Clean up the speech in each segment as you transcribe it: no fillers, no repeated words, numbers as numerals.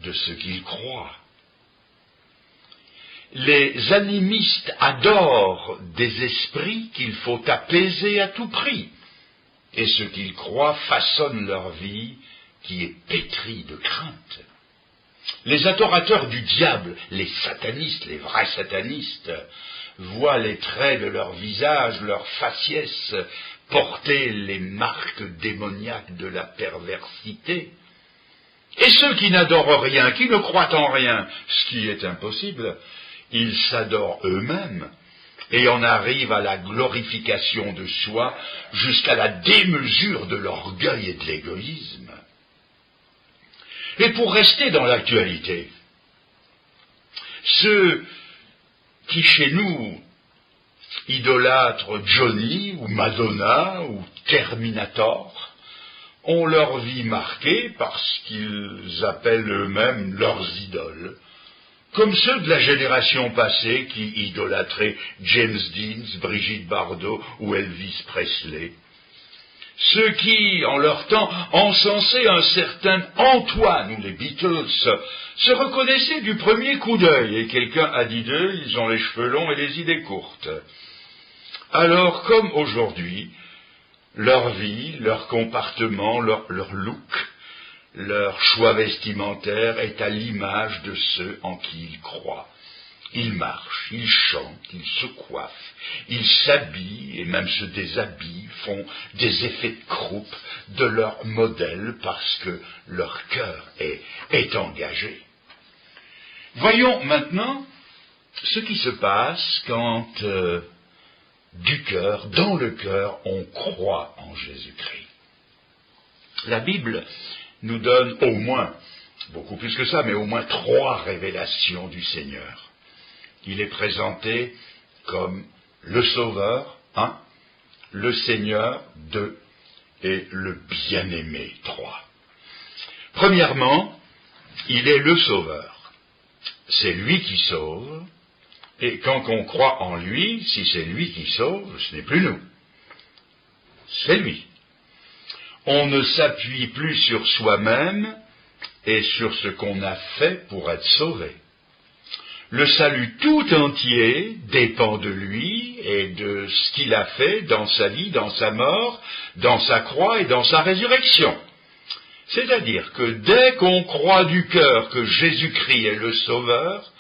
de ce qu'ils croient. Les animistes adorent des esprits qu'il faut apaiser à tout prix, et ce qu'ils croient façonne leur vie qui est pétrie de crainte. Les adorateurs du diable, les satanistes, les vrais satanistes, voient les traits de leur visage, leur faciès, porter les marques démoniaques de la perversité. Et ceux qui n'adorent rien, qui ne croient en rien, ce qui est impossible, ils s'adorent eux-mêmes et en arrivent à la glorification de soi jusqu'à la démesure de l'orgueil et de l'égoïsme. Et pour rester dans l'actualité, ceux qui chez nous idolâtrent Johnny ou Madonna ou Terminator ont leur vie marquée par ce qu'ils appellent eux-mêmes leurs idoles, comme ceux de la génération passée qui idolâtraient James Dean, Brigitte Bardot ou Elvis Presley. Ceux qui, en leur temps, encensaient un certain Antoine ou les Beatles, se reconnaissaient du premier coup d'œil, et quelqu'un a dit d'eux, ils ont les cheveux longs et les idées courtes. Alors, comme aujourd'hui, leur vie, leur comportement, leur look, leur choix vestimentaire est à l'image de ceux en qui ils croient. Ils marchent, ils chantent, ils se coiffent, ils s'habillent et même se déshabillent, font des effets de croupe de leur modèle parce que leur cœur est engagé. Voyons maintenant ce qui se passe quand du cœur, dans le cœur, on croit en Jésus-Christ. La Bible nous donne au moins, beaucoup plus que ça, mais au moins 3 révélations du Seigneur. Il est présenté comme le Sauveur, 1, le Seigneur, 2, et le Bien-Aimé, 3. Premièrement, il est le Sauveur. C'est lui qui sauve, et quand on croit en lui, si c'est lui qui sauve, ce n'est plus nous. C'est lui. On ne s'appuie plus sur soi-même et sur ce qu'on a fait pour être sauvé. Le salut tout entier dépend de lui et de ce qu'il a fait dans sa vie, dans sa mort, dans sa croix et dans sa résurrection. C'est-à-dire que dès qu'on croit du cœur que Jésus-Christ est le Sauveur,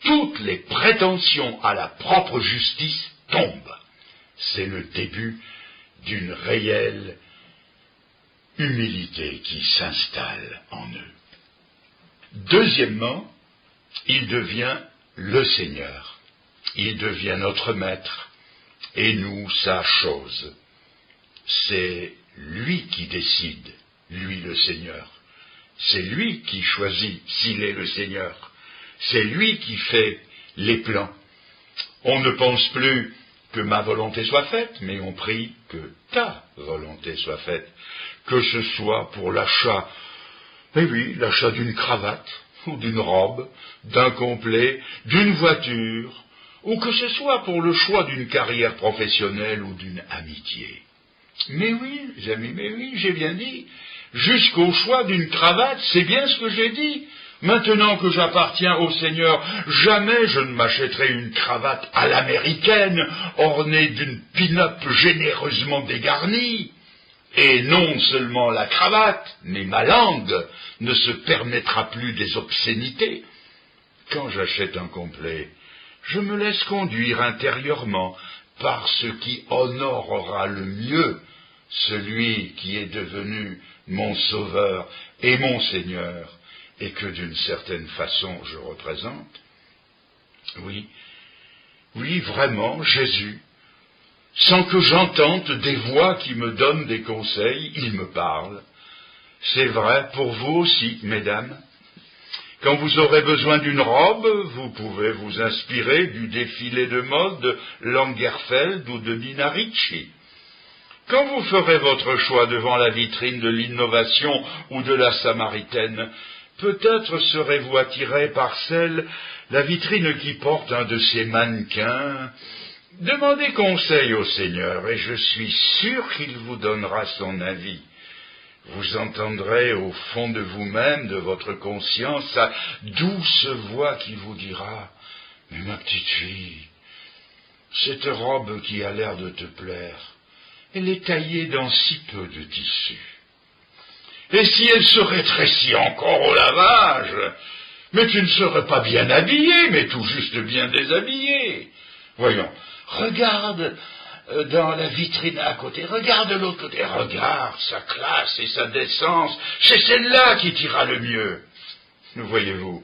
toutes les prétentions à la propre justice tombent. C'est le début d'une réelle humilité qui s'installe en eux. Deuxièmement, il devient le Seigneur. Il devient notre Maître et nous sa chose. C'est lui qui décide, lui le Seigneur. C'est lui qui choisit s'il est le Seigneur. C'est lui qui fait les plans. On ne pense plus que ma volonté soit faite, mais on prie que ta volonté soit faite. Que ce soit pour l'achat, l'achat d'une cravate, ou d'une robe, d'un complet, d'une voiture, ou que ce soit pour le choix d'une carrière professionnelle ou d'une amitié. Mais oui, les amis, mais oui, j'ai bien dit, jusqu'au choix d'une cravate, c'est bien ce que j'ai dit. Maintenant que j'appartiens au Seigneur, jamais je ne m'achèterai une cravate à l'américaine, ornée d'une pin-up généreusement dégarnie. Et non seulement la cravate, mais ma langue ne se permettra plus des obscénités. Quand j'achète un complet, je me laisse conduire intérieurement par ce qui honorera le mieux celui qui est devenu mon Sauveur et mon Seigneur, et que d'une certaine façon je représente. Oui, vraiment, Jésus, sans que j'entende des voix qui me donnent des conseils, il me parle. C'est vrai pour vous aussi, mesdames. Quand vous aurez besoin d'une robe, vous pouvez vous inspirer du défilé de mode de Lagerfeld ou de Nina Ricci. Quand vous ferez votre choix devant la vitrine de l'innovation ou de la Samaritaine, peut-être serez-vous attiré par la vitrine qui porte un de ces mannequins. Demandez conseil au Seigneur et je suis sûr qu'il vous donnera son avis. vous entendrez au fond de vous-même, de votre conscience, sa douce voix qui vous dira « Mais ma petite fille, cette robe qui a l'air de te plaire, elle est taillée dans si peu de tissu. Et si elle se rétrécit encore au lavage, mais tu ne serais pas bien habillé, mais tout juste bien déshabillé. Voyons, regarde dans la vitrine à côté, regarde de l'autre côté, regarde sa classe et sa décence, c'est celle-là qui t'ira le mieux. » Voyez-vous,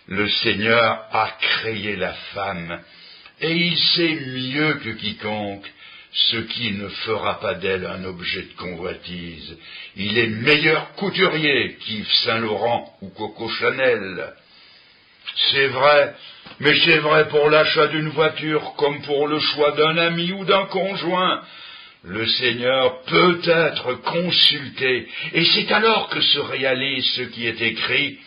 le Seigneur a créé la femme, et il sait mieux que quiconque ce qui ne fera pas d'elle un objet de convoitise. Il est meilleur couturier qu'Yves Saint-Laurent ou Coco Chanel. C'est vrai, mais c'est vrai pour l'achat d'une voiture comme pour le choix d'un ami ou d'un conjoint. Le Seigneur peut être consulté, et c'est alors que se réalise ce qui est écrit.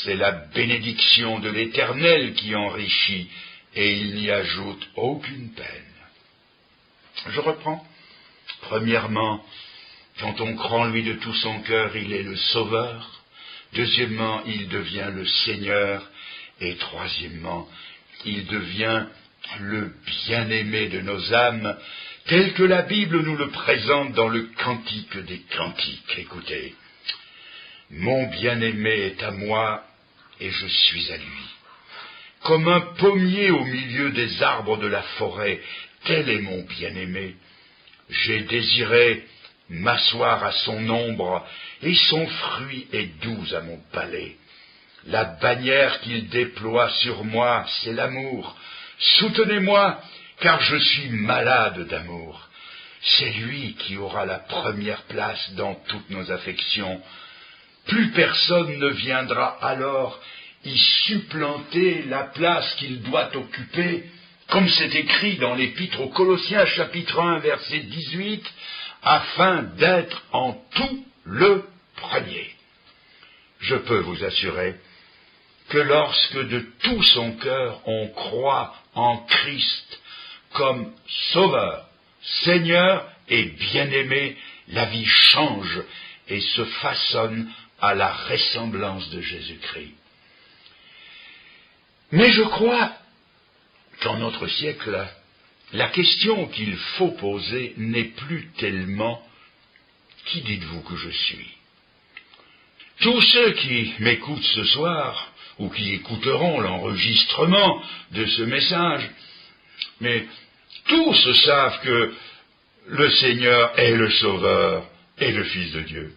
C'est la bénédiction de l'Éternel qui enrichit, et il n'y ajoute aucune peine. Je reprends. Premièrement, quand on croit en lui de tout son cœur, il est le Sauveur. Deuxièmement, il devient le Seigneur. Et troisièmement, il devient le bien-aimé de nos âmes, tel que la Bible nous le présente dans le Cantique des Cantiques. Écoutez, « Mon bien-aimé est à moi, et je suis à lui. Comme un pommier au milieu des arbres de la forêt, tel est mon bien-aimé. J'ai désiré m'asseoir à son ombre, et son fruit est doux à mon palais. La bannière qu'il déploie sur moi, c'est l'amour. Soutenez-moi, car je suis malade d'amour. C'est lui qui aura la première place dans toutes nos affections. Plus personne ne viendra alors y supplanter la place qu'il doit occuper, comme c'est écrit dans l'Épître aux Colossiens, chapitre 1, verset 18, afin d'être en tout le premier. Je peux vous assurer que lorsque de tout son cœur on croit en Christ comme Sauveur, Seigneur et bien-aimé, la vie change et se façonne à la ressemblance de Jésus-Christ. Mais je crois qu'en notre siècle, la question qu'il faut poser n'est plus tellement « Qui dites-vous que je suis ?» Tous ceux qui m'écoutent ce soir, ou qui écouteront l'enregistrement de ce message, mais tous savent que le Seigneur est le Sauveur et le Fils de Dieu.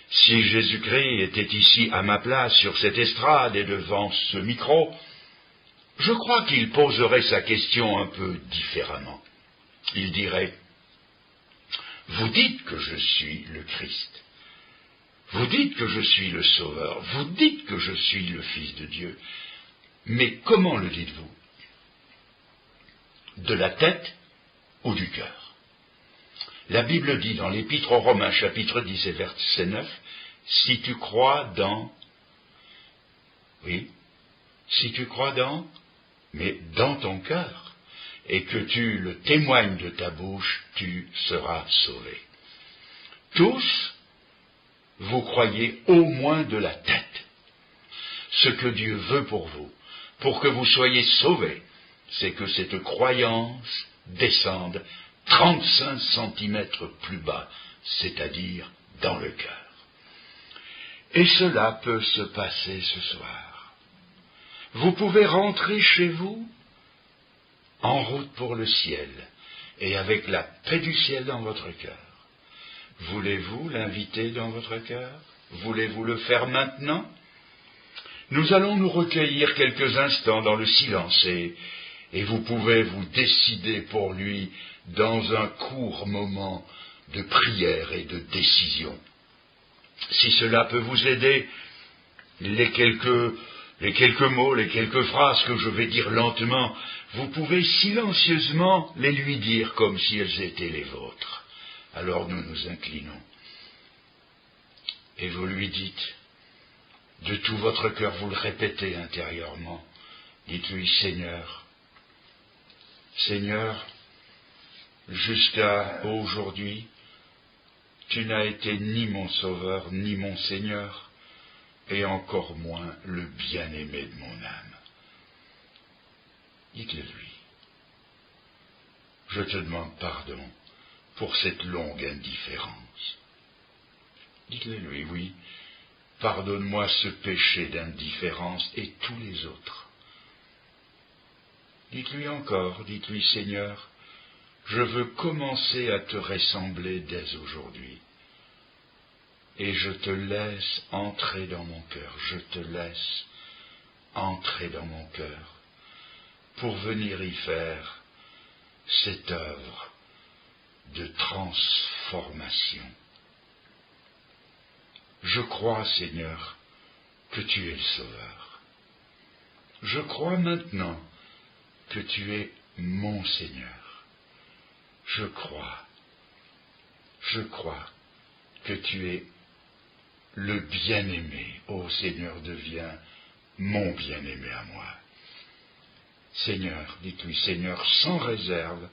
Si Jésus-Christ était ici à ma place sur cette estrade et devant ce micro, je crois qu'il poserait sa question un peu différemment. Il dirait « Vous dites que je suis le Christ, vous dites que je suis le Sauveur, vous dites que je suis le Fils de Dieu, mais comment le dites-vous? De la tête ou du cœur? » La Bible dit dans l'Épître aux Romains, chapitre 10 et verset 9, « Si tu crois dans... » Oui, si tu crois dans... mais dans ton cœur, et que tu le témoignes de ta bouche, tu seras sauvé. Tous, vous croyez au moins de la tête. Ce que Dieu veut pour que vous soyez sauvés, c'est que cette croyance descende 35 centimètres plus bas, c'est-à-dire dans le cœur. Et cela peut se passer ce soir. Vous pouvez rentrer chez vous en route pour le ciel et avec la paix du ciel dans votre cœur. Voulez-vous l'inviter dans votre cœur? Voulez-vous le faire maintenant? Nous allons nous recueillir quelques instants dans le silence et vous pouvez vous décider pour lui dans un court moment de prière et de décision. Si cela peut vous aider, les quelques mots, les quelques phrases que je vais dire lentement, vous pouvez silencieusement les lui dire comme si elles étaient les vôtres. Alors nous nous inclinons. Et vous lui dites, de tout votre cœur, vous le répétez intérieurement, dites-lui, Seigneur, Seigneur, jusqu'à aujourd'hui, tu n'as été ni mon sauveur, ni mon Seigneur, et encore moins le bien-aimé de mon âme. Dites-le lui. Je te demande pardon pour cette longue indifférence. Dites-le lui, oui, pardonne-moi ce péché d'indifférence et tous les autres. Dites-lui encore, dites-lui, Seigneur, je veux commencer à te ressembler dès aujourd'hui. Et je te laisse entrer dans mon cœur, je te laisse entrer dans mon cœur pour venir y faire cette œuvre de transformation. Je crois, Seigneur, que tu es le Sauveur. Je crois maintenant que tu es mon Seigneur. Je crois que tu es le bien-aimé. Ô Seigneur, deviens mon bien-aimé à moi. Seigneur, dites-lui, Seigneur, sans réserve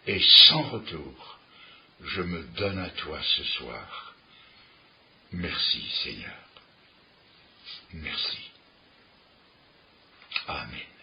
et sans retour, je me donne à toi ce soir. Merci, Seigneur. Merci. Amen.